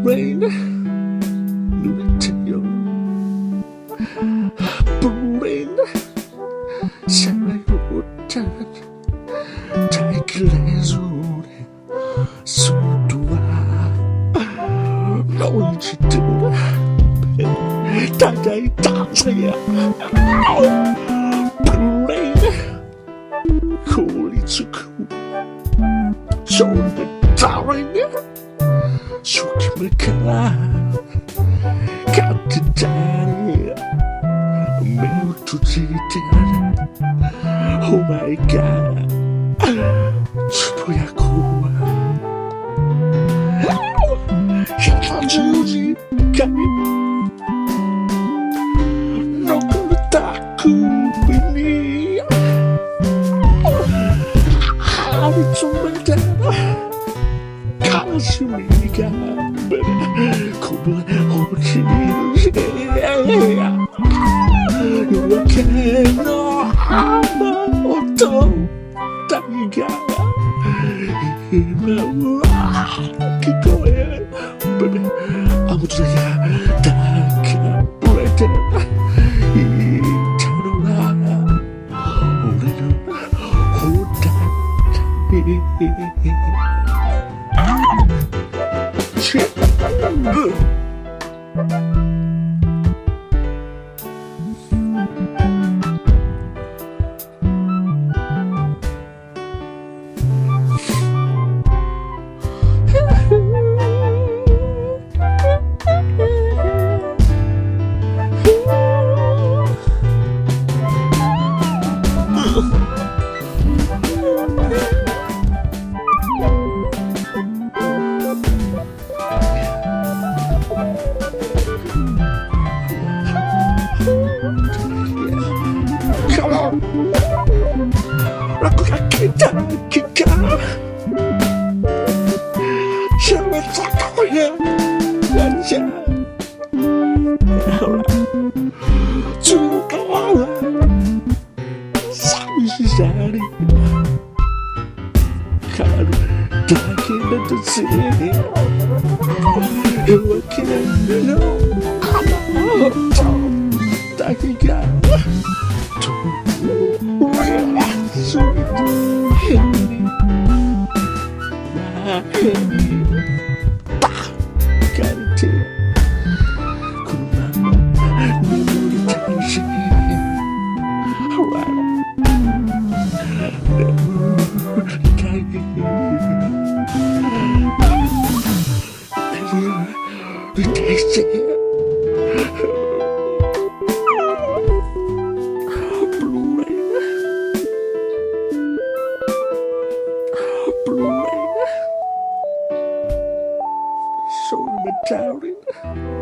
Rain 濡れてよ Rain さまよった耐えきれずに外はノイジーで叩いたぜ Rain 凍りつくそんな誰に初期目から勝手だね目を閉じてお前がつぶやく110時間残った首に張り詰めた悲しみがこぼれ落ちる夜明けの雨音だが今は聞こえる雨空や抱かれていたのは俺の方だ落書きだけが喋った声なんじゃほらずっと寂しさに変わるだけだとせ夜明けの雨音だけがDarling